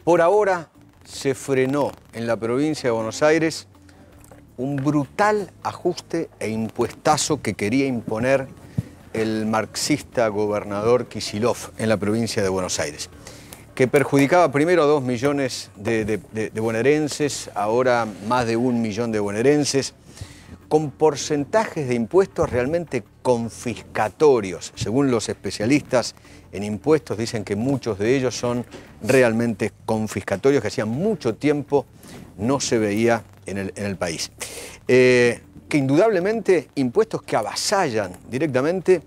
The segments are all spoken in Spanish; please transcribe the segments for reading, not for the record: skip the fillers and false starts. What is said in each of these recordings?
Por ahora se frenó en la provincia de Buenos Aires un brutal ajuste e impuestazo que quería imponer el marxista gobernador Kicillof en la provincia de Buenos Aires, que perjudicaba primero a 2 millones de bonaerenses, ahora más de 1 millón de bonaerenses, con porcentajes de impuestos realmente confiscatorios. Según los especialistas en impuestos, dicen que muchos de ellos son realmente confiscatorios, que hacía mucho tiempo no se veía en el país. Que indudablemente impuestos que avasallan directamente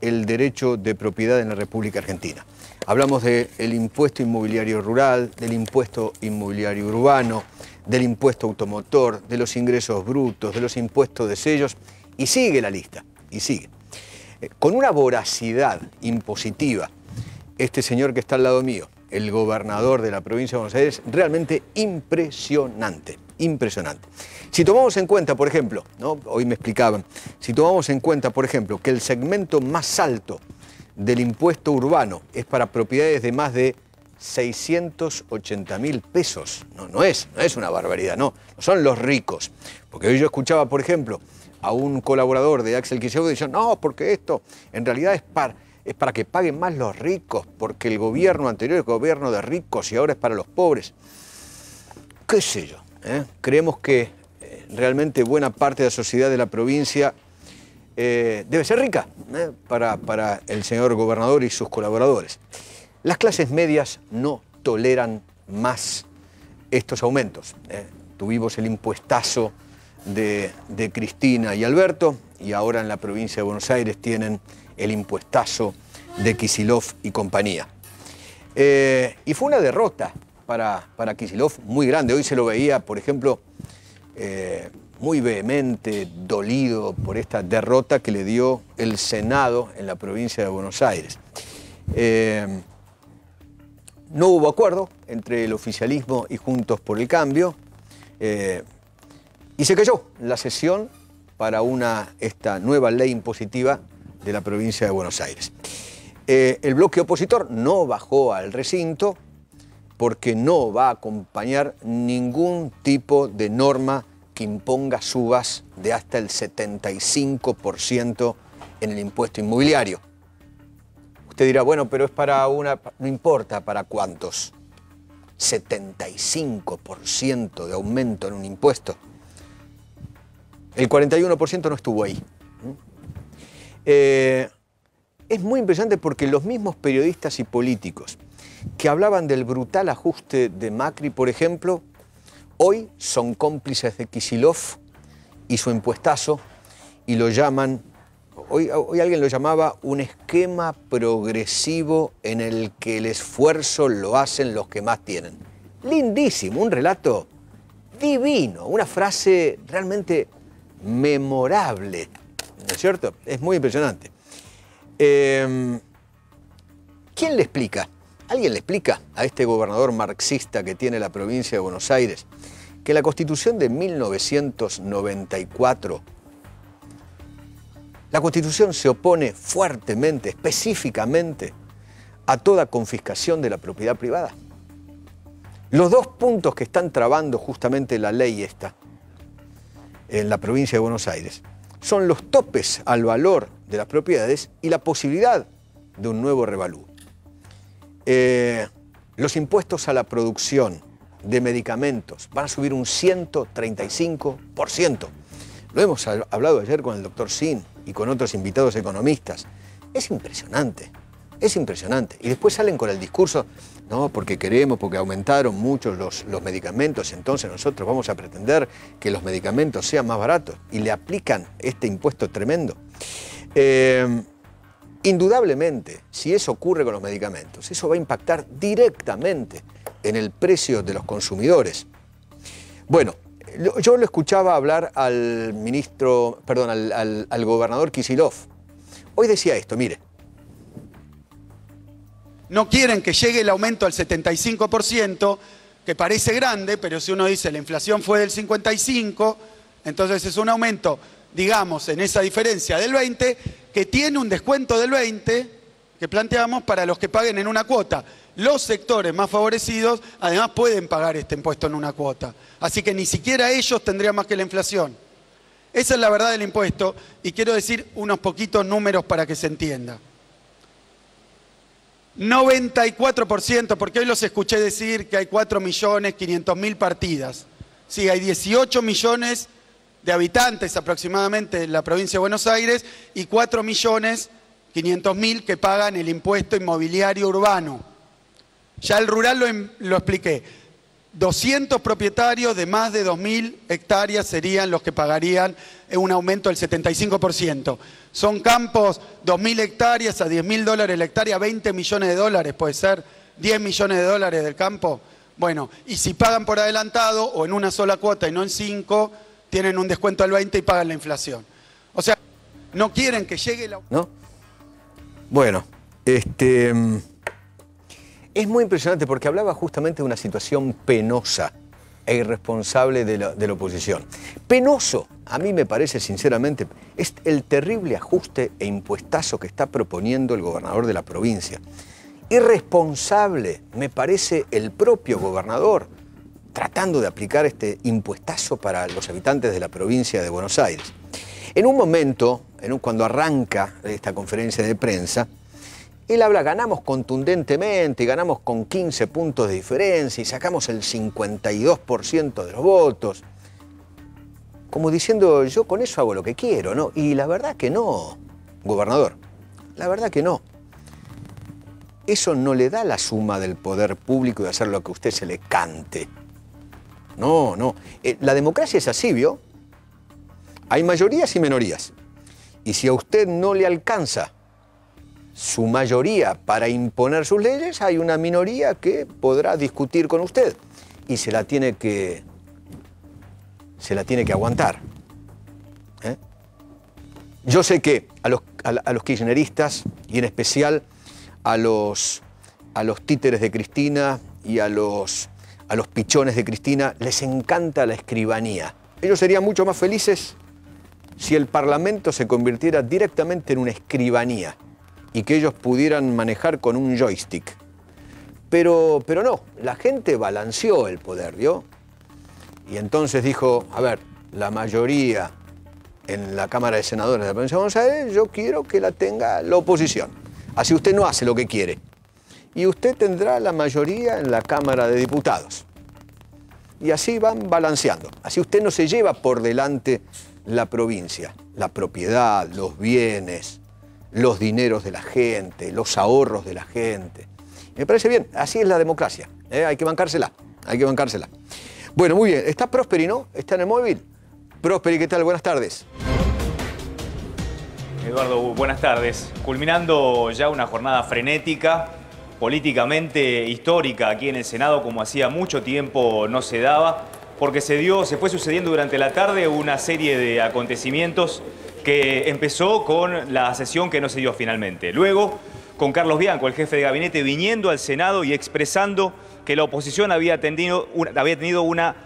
el derecho de propiedad en la República Argentina. Hablamos del impuesto inmobiliario rural, del impuesto inmobiliario urbano, del impuesto automotor, de los ingresos brutos, de los impuestos de sellos, y sigue la lista, y sigue. Con una voracidad impositiva, este señor que está al lado mío, el gobernador de la provincia de Buenos Aires, realmente impresionante, impresionante. Si tomamos en cuenta, por ejemplo, ¿no? Hoy me explicaban, si tomamos en cuenta, por ejemplo, que el segmento más alto del impuesto urbano es para propiedades de más de 680.000 pesos. No es una barbaridad, no son los ricos. Porque hoy yo escuchaba, por ejemplo, a un colaborador de Axel Kicillof diciendo, no, porque esto en realidad es para que paguen más los ricos, porque el gobierno anterior es gobierno de ricos y ahora es para los pobres. ¿Qué sé yo? Creemos que realmente buena parte de la sociedad de la provincia debe ser rica para el señor gobernador y sus colaboradores. Las clases medias no toleran más estos aumentos. Tuvimos el impuestazo de Cristina y Alberto, y ahora en la provincia de Buenos Aires tienen el impuestazo de Kicillof y compañía. Y fue una derrota para Kicillof muy grande. Hoy se lo veía, por ejemplo, muy vehemente, dolido por esta derrota que le dio el Senado en la provincia de Buenos Aires. No hubo acuerdo entre el oficialismo y Juntos por el Cambio, y se cayó la sesión para esta nueva ley impositiva de la provincia de Buenos Aires. El bloque opositor no bajó al recinto porque no va a acompañar ningún tipo de norma que imponga subas de hasta el 75% en el impuesto inmobiliario. Usted dirá, bueno, pero es para no importa para cuántos, 75% de aumento en un impuesto. El 41% no estuvo ahí. Es muy impresionante porque los mismos periodistas y políticos que hablaban del brutal ajuste de Macri, por ejemplo, hoy son cómplices de Kicillof y su impuestazo y lo llaman, hoy alguien lo llamaba un esquema progresivo en el que el esfuerzo lo hacen los que más tienen. Lindísimo, un relato divino, una frase realmente memorable, ¿no es cierto? Es muy impresionante. ¿Quién le explica? ¿Alguien le explica a este gobernador marxista que tiene la provincia de Buenos Aires que la Constitución de 1994, la Constitución se opone fuertemente, específicamente, a toda confiscación de la propiedad privada? Los dos puntos que están trabando justamente la ley esta en la provincia de Buenos Aires son los topes al valor de las propiedades y la posibilidad de un nuevo revalúo. Los impuestos a la producción de medicamentos van a subir un 135%. Lo hemos hablado ayer con el doctor Sin y con otros invitados economistas. Es impresionante, es impresionante. Y después salen con el discurso, no, porque porque aumentaron mucho los medicamentos, entonces nosotros vamos a pretender que los medicamentos sean más baratos. Y le aplican este impuesto tremendo. Indudablemente, si eso ocurre con los medicamentos, eso va a impactar directamente en el precio de los consumidores. Bueno, yo lo escuchaba hablar al gobernador Kicillof. Hoy decía esto, mire. No quieren que llegue el aumento al 75%, que parece grande, pero si uno dice la inflación fue del 55%, entonces es un aumento, digamos, en esa diferencia del 20%, que tiene un descuento del 20% que planteamos para los que paguen en una cuota. los sectores más favorecidos además pueden pagar este impuesto en una cuota. Así que ni siquiera ellos tendrían más que la inflación. Esa es la verdad del impuesto y quiero decir unos poquitos números para que se entienda. 94%, porque hoy los escuché decir que hay 4.500.000 partidas. Sí, hay 18 millones de habitantes aproximadamente en la provincia de Buenos Aires y 4.500.000 que pagan el impuesto inmobiliario urbano. Ya el rural lo expliqué. 200 propietarios de más de 2.000 hectáreas serían los que pagarían un aumento del 75%. Son campos, 2.000 hectáreas a $10.000 la hectárea, 20 millones de dólares, puede ser, 10 millones de dólares del campo. Bueno, y si pagan por adelantado o en una sola cuota y no en 5, tienen un descuento del 20 y pagan la inflación. O sea, no quieren que llegue la... ¿No? Bueno, es muy impresionante porque hablaba justamente de una situación penosa e irresponsable de la oposición. Penoso, a mí me parece sinceramente, es el terrible ajuste e impuestazo que está proponiendo el gobernador de la provincia. Irresponsable, me parece, el propio gobernador tratando de aplicar este impuestazo para los habitantes de la provincia de Buenos Aires. En un momento, cuando arranca esta conferencia de prensa, él habla, ganamos contundentemente, ganamos con 15 puntos de diferencia y sacamos el 52% de los votos. Como diciendo, yo con eso hago lo que quiero, ¿no? Y la verdad que no, gobernador, la verdad que no. Eso no le da la suma del poder público de hacer lo que a usted se le cante. No, no. La democracia es así, ¿vio? Hay mayorías y minorías. Y si a usted no le alcanza su mayoría para imponer sus leyes, hay una minoría que podrá discutir con usted y se la tiene que aguantar. Yo sé que a los kirchneristas y en especial a los títeres de Cristina y a los pichones de Cristina les encanta la escribanía. Ellos serían mucho más felices si el Parlamento se convirtiera directamente en una escribanía y que ellos pudieran manejar con un joystick. Pero no, la gente balanceó el poder, ¿vio? Y entonces dijo, a ver, la mayoría en la Cámara de Senadores de la Provincia de Buenos Aires, yo quiero que la tenga la oposición. Así usted no hace lo que quiere. Y usted tendrá la mayoría en la Cámara de Diputados. Y así van balanceando. Así usted no se lleva por delante la provincia, la propiedad, los bienes, los dineros de la gente, los ahorros de la gente. Me parece bien, así es la democracia. Hay que bancársela, hay que bancársela. Bueno, muy bien. ¿Está Prosperi, no? ¿Está en el móvil? Prosperi, ¿qué tal? Buenas tardes. Eduardo, buenas tardes. Culminando ya una jornada frenética, políticamente histórica aquí en el Senado, como hacía mucho tiempo no se daba, porque se fue sucediendo durante la tarde una serie de acontecimientos que empezó con la sesión que no se dio finalmente. Luego, con Carlos Bianco, el jefe de gabinete, viniendo al Senado y expresando que la oposición había tenido una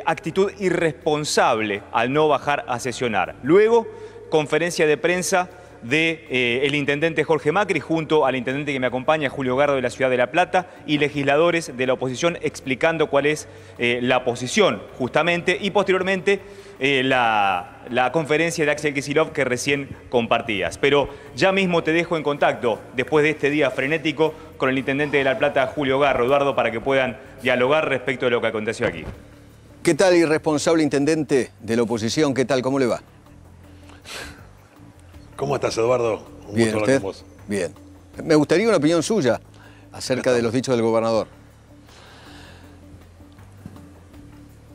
actitud irresponsable al no bajar a sesionar. Luego, conferencia de prensa del intendente Jorge Macri junto al intendente que me acompaña, Julio Gardo, de la Ciudad de La Plata, y legisladores de la oposición explicando cuál es la posición justamente, y posteriormente la conferencia de Axel Kicillof que recién compartías. Pero ya mismo te dejo en contacto, después de este día frenético, con el intendente de La Plata, Julio Gardo, Eduardo, para que puedan dialogar respecto de lo que aconteció aquí. ¿Qué tal, irresponsable intendente de la oposición? ¿Qué tal? ¿Cómo le va? ¿Cómo estás, Eduardo? Un Bien, gusto hablar ¿usted? con vos. Bien. Me gustaría una opinión suya acerca de los dichos del gobernador.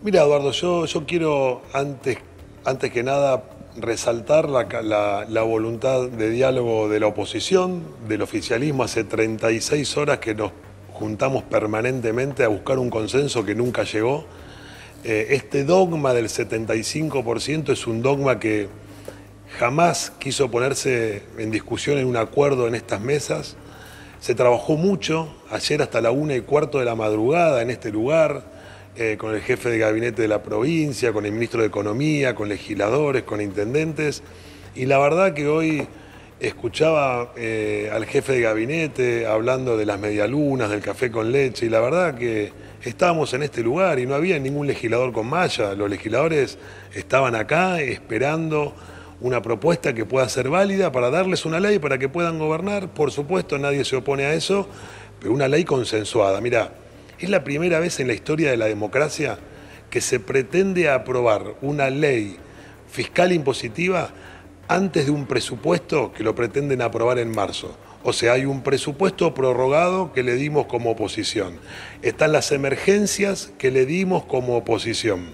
Mira, Eduardo, yo quiero antes que nada resaltar la voluntad de diálogo de la oposición, del oficialismo. Hace 36 horas que nos juntamos permanentemente a buscar un consenso que nunca llegó. Este dogma del 75% es un dogma que jamás quiso ponerse en discusión en un acuerdo en estas mesas. Se trabajó mucho, ayer hasta la 1:15 de la madrugada en este lugar, con el jefe de gabinete de la provincia, con el ministro de Economía, con legisladores, con intendentes. Y la verdad que hoy escuchaba al jefe de gabinete hablando de las medialunas, del café con leche, y la verdad que estábamos en este lugar y no había ningún legislador con malla. Los legisladores estaban acá esperando una propuesta que pueda ser válida para darles una ley para que puedan gobernar. Por supuesto, nadie se opone a eso, pero una ley consensuada. Mirá, es la primera vez en la historia de la democracia que se pretende aprobar una ley fiscal impositiva antes de un presupuesto que lo pretenden aprobar en marzo. O sea, hay un presupuesto prorrogado que le dimos como oposición. Están las emergencias que le dimos como oposición.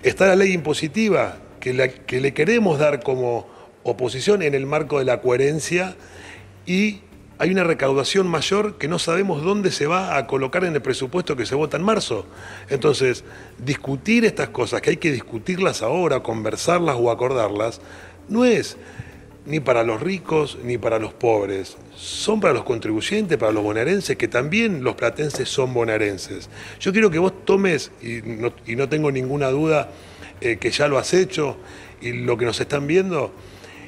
Está la ley impositiva que le queremos dar como oposición en el marco de la coherencia, y hay una recaudación mayor que no sabemos dónde se va a colocar en el presupuesto que se vota en marzo. Entonces, discutir estas cosas, que hay que discutirlas ahora, conversarlas o acordarlas, no es ni para los ricos ni para los pobres. Son para los contribuyentes, para los bonaerenses, que también los platenses son bonaerenses. Yo quiero que vos tomes, y no tengo ninguna duda que ya lo has hecho, y lo que nos están viendo,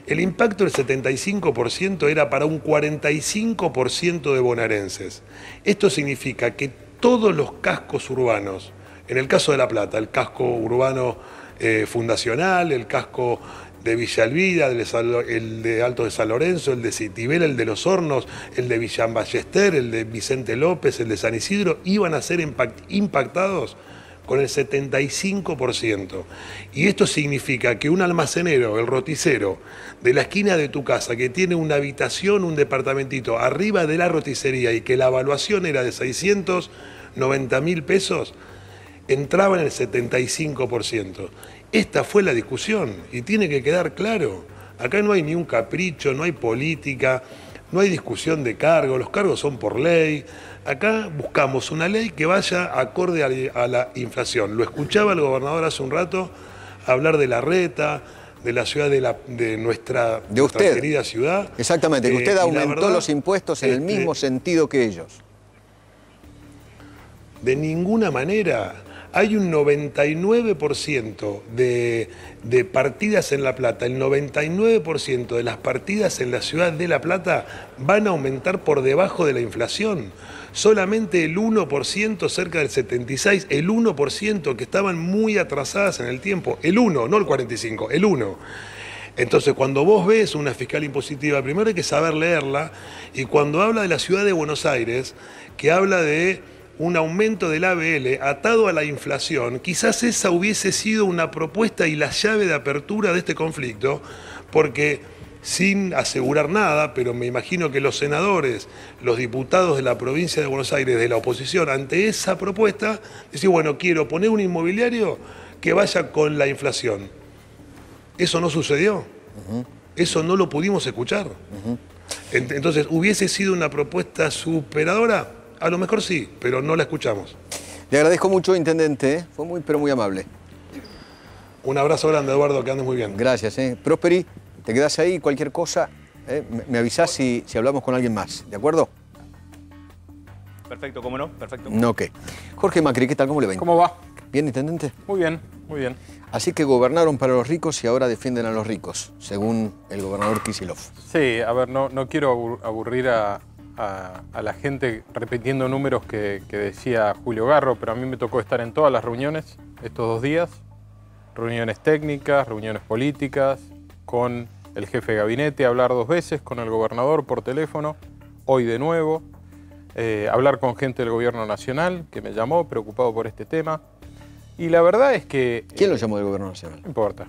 el impacto del 75% era para un 45% de bonaerenses. Esto significa que todos los cascos urbanos, en el caso de La Plata, el casco urbano fundacional, el casco de Villa Elvira, el de Alto de San Lorenzo, el de Citibela, el de Los Hornos, el de Villa Ballester, el de Vicente López, el de San Isidro, iban a ser impactados con el 75%. Y esto significa que un almacenero, el roticero, de la esquina de tu casa, que tiene una habitación, un departamentito arriba de la roticería y que la evaluación era de 690.000 pesos, entraba en el 75%. Esta fue la discusión y tiene que quedar claro. Acá no hay ni un capricho, no hay política, no hay discusión de cargos, los cargos son por ley. Acá buscamos una ley que vaya acorde a la inflación. Lo escuchaba el gobernador hace un rato hablar de la reta, de la ciudad de nuestra querida ciudad. Exactamente, que usted aumentó verdad, los impuestos en el mismo sentido que ellos. De ninguna manera. Hay un 99% de partidas en La Plata, el 99% de las partidas en la ciudad de La Plata van a aumentar por debajo de la inflación. Solamente el 1%, cerca del 76%, el 1% que estaban muy atrasadas en el tiempo, el 1, no el 45, el 1. Entonces, cuando vos ves una fiscal impositiva, primero hay que saber leerla, y cuando habla de la ciudad de Buenos Aires, que habla de un aumento del ABL atado a la inflación, quizás esa hubiese sido una propuesta y la llave de apertura de este conflicto, porque sin asegurar nada, pero me imagino que los senadores, los diputados de la provincia de Buenos Aires, de la oposición, ante esa propuesta, decían, bueno, quiero poner un inmobiliario que vaya con la inflación. Eso no sucedió. Eso no lo pudimos escuchar. Entonces, ¿hubiese sido una propuesta superadora? A lo mejor sí, pero no la escuchamos. Le agradezco mucho, intendente, ¿eh? Fue pero muy amable. Un abrazo grande, Eduardo, que andes muy bien. Gracias. Prosperi, te quedás ahí, cualquier cosa, me avisás si hablamos con alguien más, ¿de acuerdo? Perfecto, ¿cómo no? Perfecto. Ok. Jorge Macri, ¿qué tal? ¿Cómo le va? ¿Cómo va? ¿Bien, intendente? Muy bien, muy bien. Así que gobernaron para los ricos y ahora defienden a los ricos, según el gobernador Kicillof. Sí, a ver, no quiero aburrir a la gente repitiendo números que decía Julio Garro, pero a mí me tocó estar en todas las reuniones estos 2 días, reuniones técnicas, reuniones políticas, con el jefe de gabinete, hablar 2 veces con el gobernador por teléfono, hoy de nuevo, hablar con gente del gobierno nacional que me llamó preocupado por este tema, y la verdad es que... ¿Quién lo llamó del gobierno nacional? No importa,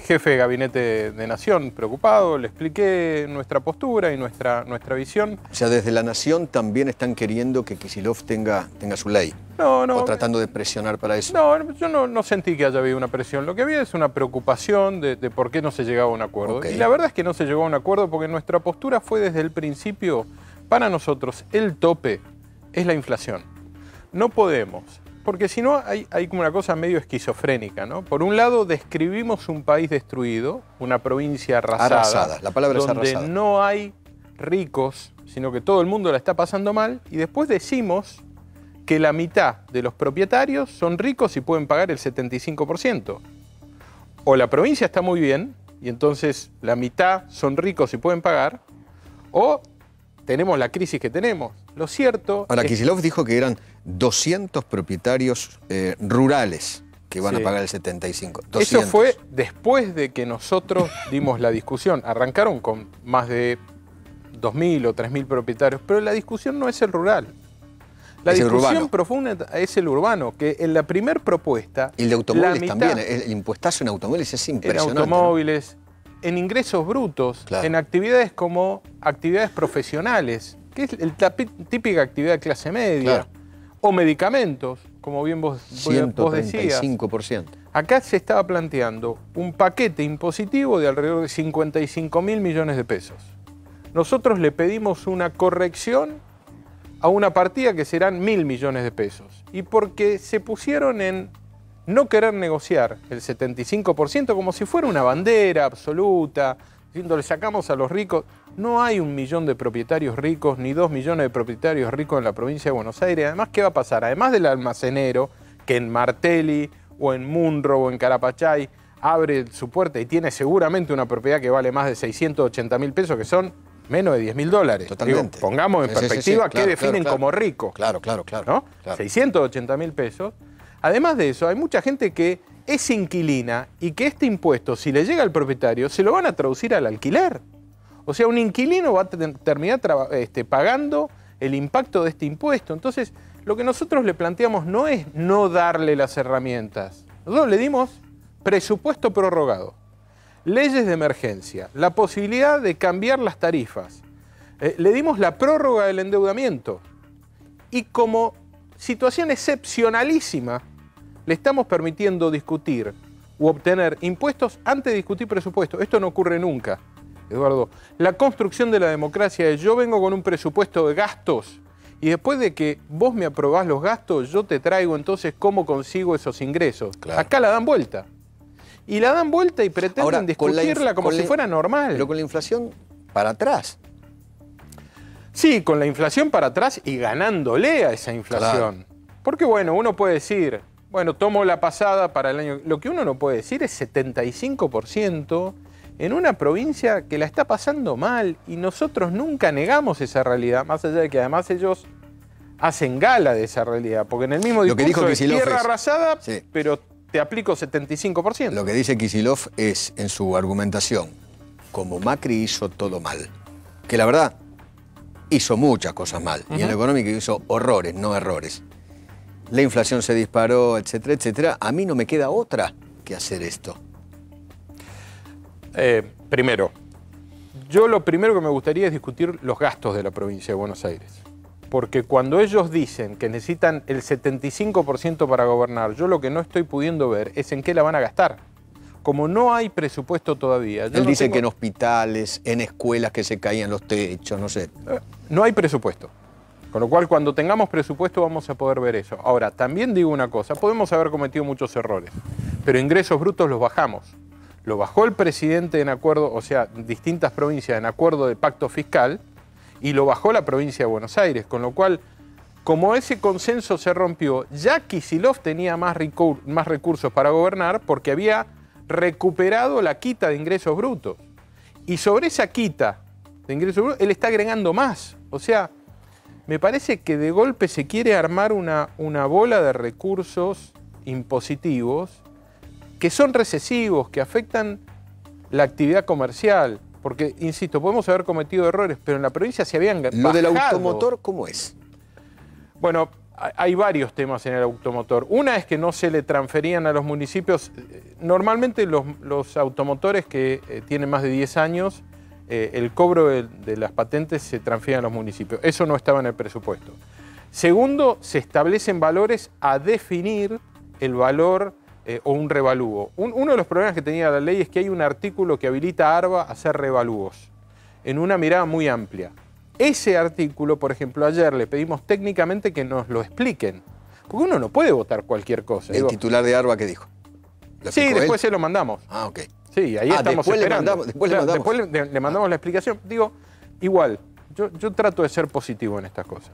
jefe de gabinete de Nación preocupado, le expliqué nuestra postura y nuestra visión. O sea, desde la Nación también están queriendo que Kicillof tenga su ley. No. O tratando de presionar para eso. No, yo no sentí que haya habido una presión. Lo que había es una preocupación de por qué no se llegaba a un acuerdo. Okay. Y la verdad es que no se llegó a un acuerdo porque nuestra postura fue desde el principio, para nosotros, el tope es la inflación. No podemos... Porque si no, hay como una cosa medio esquizofrénica, ¿no? Por un lado, describimos un país destruido, una provincia arrasada. La palabra es arrasada. Donde no hay ricos, sino que todo el mundo la está pasando mal. Y después decimos que la mitad de los propietarios son ricos y pueden pagar el 75%. O la provincia está muy bien y entonces la mitad son ricos y pueden pagar, o tenemos la crisis que tenemos. Lo cierto Ahora, es... Kicillof dijo que eran 200 propietarios rurales que van a pagar el 75. 200. Eso fue después de que nosotros dimos la discusión. Arrancaron con más de 2.000 o 3.000 propietarios, pero la discusión no es el rural. La discusión profunda es el urbano, que en la primera propuesta... Y el de automóviles también, el impuestazo en automóviles es impresionante. En automóviles, ¿no? En ingresos brutos, claro. En actividades como actividades profesionales, que es la típica actividad de clase media, claro. O medicamentos, como bien vos decías. 135%. Acá se estaba planteando un paquete impositivo de alrededor de 55.000 millones de pesos. Nosotros le pedimos una corrección a una partida que serán 1.000 millones de pesos. Y porque se pusieron en no querer negociar el 75% como si fuera una bandera absoluta, diciendo le sacamos a los ricos. No hay 1 millón de propietarios ricos, ni 2 millones de propietarios ricos en la provincia de Buenos Aires. Además, ¿qué va a pasar? Además del almacenero, que en Martelli, o en Munro, o en Carapachay, abre su puerta y tiene seguramente una propiedad que vale más de 680.000 pesos, que son menos de 10.000 dólares. Totalmente. Digo, pongamos en perspectiva claro, qué definen claro. como rico. Claro. ¿No? 680.000 pesos. Además de eso, hay mucha gente que es inquilina y que este impuesto, si le llega al propietario, se lo van a traducir al alquiler. O sea, un inquilino va a terminar pagando el impacto de este impuesto. Entonces, lo que nosotros le planteamos no es no darle las herramientas. Nosotros le dimos presupuesto prorrogado, leyes de emergencia, la posibilidad de cambiar las tarifas. Le dimos la prórroga del endeudamiento. Y como situación excepcionalísima, le estamos permitiendo discutir u obtener impuestos antes de discutir presupuesto. Esto no ocurre nunca, Eduardo. La construcción de la democracia es: yo vengo con un presupuesto de gastos y después de que vos me aprobás los gastos, yo te traigo entonces cómo consigo esos ingresos. Claro. Acá la dan vuelta. Y la dan vuelta y pretenden ahora, discutirla como si fuera normal. Pero con la inflación para atrás. Sí, con la inflación para atrás y ganándole a esa inflación. Claro. Porque bueno, uno puede decir, bueno, tomo la pasada para el año... Lo que uno no puede decir es 75% en una provincia que la está pasando mal, y nosotros nunca negamos esa realidad, más allá de que además ellos hacen gala de esa realidad, porque en el mismo discurso es tierra arrasada, sí, pero te aplico 75%. Lo que dice Kicillof es, en su argumentación, como Macri hizo todo mal, que la verdad hizo muchas cosas mal, y en lo económico hizo horrores, no errores. La inflación se disparó, etcétera, etcétera. A mí no me queda otra que hacer esto. Primero, yo lo primero que me gustaría es discutir los gastos de la provincia de Buenos Aires. Porque cuando ellos dicen que necesitan el 75% para gobernar, yo lo que no estoy pudiendo ver es en qué la van a gastar. Como no hay presupuesto todavía... Él dice que en hospitales, en escuelas que se caían los techos, no sé. No hay presupuesto. Con lo cual, cuando tengamos presupuesto vamos a poder ver eso. Ahora, también digo una cosa, podemos haber cometido muchos errores, pero ingresos brutos los bajamos. Lo bajó el presidente en acuerdo, o sea, distintas provincias en acuerdo de pacto fiscal, y lo bajó la provincia de Buenos Aires, con lo cual, como ese consenso se rompió, ya Kicillof tenía más recursos para gobernar porque había recuperado la quita de ingresos brutos. Y sobre esa quita de ingresos brutos, él está agregando más. O sea, me parece que de golpe se quiere armar una bola de recursos impositivos que son recesivos, que afectan la actividad comercial. Porque, insisto, podemos haber cometido errores, pero en la provincia se habían bajado. ¿Lo del automotor cómo es? Bueno, hay varios temas en el automotor. Una es que no se le transferían a los municipios. Normalmente los automotores que tienen más de 10 años, el cobro de las patentes se transfiere a los municipios. Eso no estaba en el presupuesto. Segundo, se establecen valores a definir el valor o un revalúo. Uno de los problemas que tenía la ley es que hay un artículo que habilita a ARBA a hacer revalúos en una mirada muy amplia. Ese artículo, por ejemplo, ayer le pedimos técnicamente que nos lo expliquen, porque uno no puede votar cualquier cosa. ¿El titular de ARBA qué dijo? Sí, después se lo mandamos. Ah, ok. Sí, ahí estamos esperando. Después le mandamos la explicación. Digo, igual, yo trato de ser positivo en estas cosas.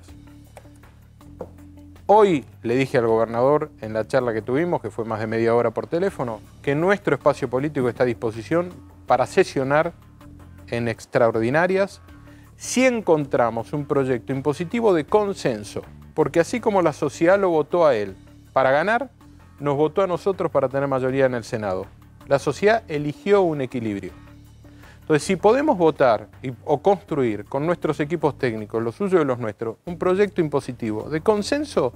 Hoy le dije al gobernador en la charla que tuvimos, que fue más de media hora por teléfono, que nuestro espacio político está a disposición para sesionar en extraordinarias si encontramos un proyecto impositivo de consenso, porque así como la sociedad lo votó a él para ganar, nos votó a nosotros para tener mayoría en el Senado. La sociedad eligió un equilibrio. Entonces, si podemos votar o construir con nuestros equipos técnicos, los suyos y los nuestros, un proyecto impositivo de consenso,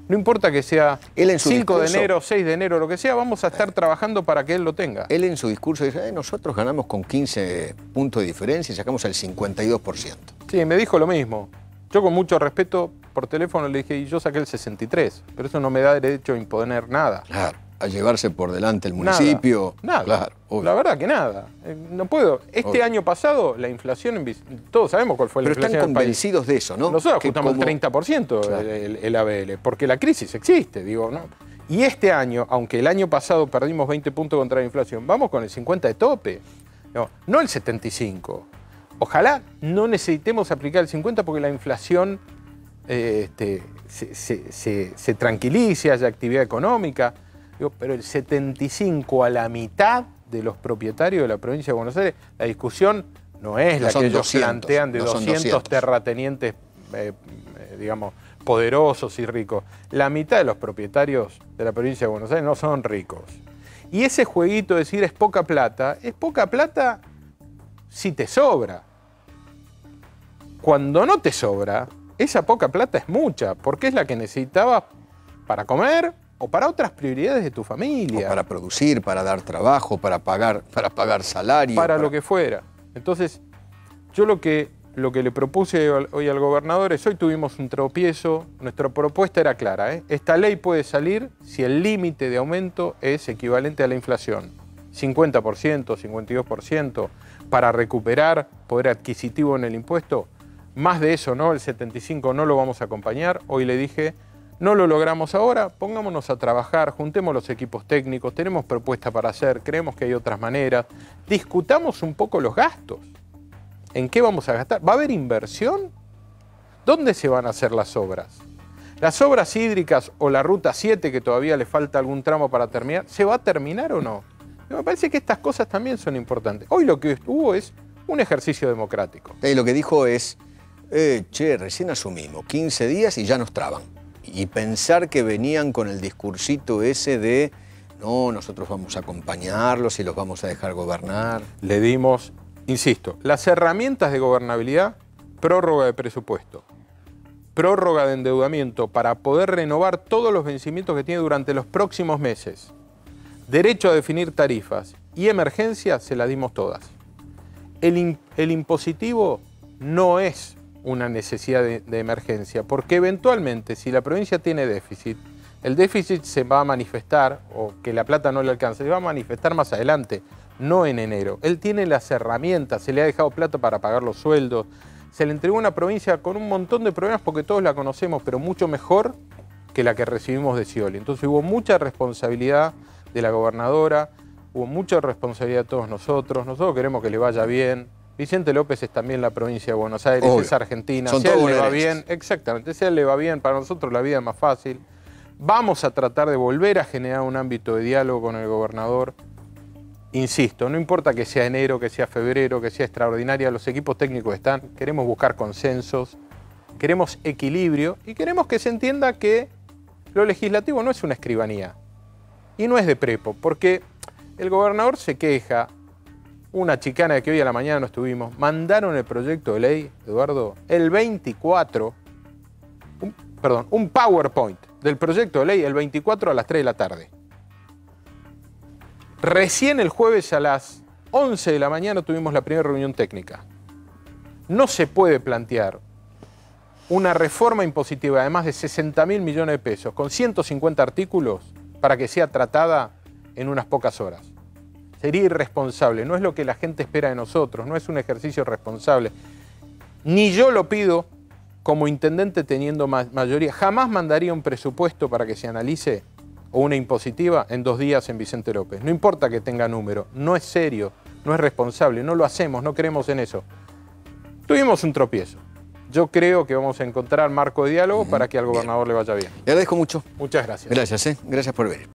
no importa que sea 5 de enero, 6 de enero, lo que sea, vamos a estar trabajando para que él lo tenga. Él en su discurso dice, nosotros ganamos con 15 puntos de diferencia y sacamos el 52%. Sí, me dijo lo mismo. Yo con mucho respeto por teléfono le dije, y yo saqué el 63, pero eso no me da derecho a imponer nada. Claro, a llevarse por delante el municipio. Nada, claro, la verdad que nada. No puedo. Este año pasado la inflación, todos sabemos cuál fue la inflación. Pero están convencidos de eso, ¿no? Nosotros ajustamos el 30% claro. el ABL, porque la crisis existe, digo, ¿no? Y este año, aunque el año pasado perdimos 20 puntos contra la inflación, vamos con el 50 de tope, no el 75. Ojalá no necesitemos aplicar el 50 porque la inflación se tranquilice, haya actividad económica. Digo, pero el 75 a la mitad de los propietarios de la provincia de Buenos Aires, la discusión no es la que ellos plantean de 200 terratenientes, digamos, poderosos y ricos. La mitad de los propietarios de la provincia de Buenos Aires no son ricos. Y ese jueguito de decir es poca plata si te sobra. Cuando no te sobra, esa poca plata es mucha, porque es la que necesitabas para comer o para otras prioridades de tu familia. O para producir, para dar trabajo, para pagar salario. Para lo que fuera. Entonces, yo lo que le propuse hoy al gobernador es, hoy tuvimos un tropiezo, nuestra propuesta era clara, ¿eh? Esta ley puede salir si el límite de aumento es equivalente a la inflación. 50%, 52%, para recuperar poder adquisitivo en el impuesto. Más de eso, ¿no? El 75% no lo vamos a acompañar. Hoy le dije, no lo logramos ahora, pongámonos a trabajar, juntemos los equipos técnicos, tenemos propuestas para hacer, creemos que hay otras maneras, discutamos un poco los gastos. ¿En qué vamos a gastar? ¿Va a haber inversión? ¿Dónde se van a hacer las obras? ¿Las obras hídricas o la Ruta 7, que todavía le falta algún tramo para terminar, se va a terminar o no? Me parece que estas cosas también son importantes. Hoy lo que hubo es un ejercicio democrático. Y lo que dijo es, recién asumimos, 15 días y ya nos traban. Y pensar que venían con el discursito ese de, no, nosotros vamos a acompañarlos y los vamos a dejar gobernar. Le dimos, insisto, las herramientas de gobernabilidad, prórroga de presupuesto, prórroga de endeudamiento para poder renovar todos los vencimientos que tiene durante los próximos meses, derecho a definir tarifas y emergencia, se las dimos todas. El impositivo no es una necesidad de emergencia, porque eventualmente si la provincia tiene déficit, el déficit se va a manifestar, o que la plata no le alcanza, se va a manifestar más adelante, no en enero. Él tiene las herramientas, se le ha dejado plata para pagar los sueldos, se le entregó una provincia con un montón de problemas porque todos la conocemos, pero mucho mejor que la que recibimos de Scioli. Entonces hubo mucha responsabilidad de la gobernadora, hubo mucha responsabilidad de todos nosotros queremos que le vaya bien. Vicente López es también la provincia de Buenos Aires, es Argentina. Si a él le va bien, exactamente, si a él le va bien, para nosotros la vida es más fácil. Vamos a tratar de volver a generar un ámbito de diálogo con el gobernador. Insisto, no importa que sea enero, que sea febrero, que sea extraordinaria, los equipos técnicos están, queremos buscar consensos, queremos equilibrio y queremos que se entienda que lo legislativo no es una escribanía y no es de prepo, porque el gobernador se queja, una chicana de que hoy a la mañana no estuvimos, mandaron el proyecto de ley, Eduardo, el 24, un PowerPoint del proyecto de ley el 24 a las 3 de la tarde. Recién el jueves a las 11 de la mañana tuvimos la primera reunión técnica. No se puede plantear una reforma impositiva de más de 60.000 millones de pesos con 150 artículos para que sea tratada en unas pocas horas. Sería irresponsable, no es lo que la gente espera de nosotros, no es un ejercicio responsable. Ni yo lo pido como intendente teniendo mayoría. Jamás mandaría un presupuesto para que se analice o una impositiva en 2 días en Vicente López. No importa que tenga número, no es serio, no es responsable, no lo hacemos, no creemos en eso. Tuvimos un tropiezo. Yo creo que vamos a encontrar marco de diálogo para que al gobernador le vaya bien. Le agradezco mucho. Muchas gracias. Gracias, gracias por venir.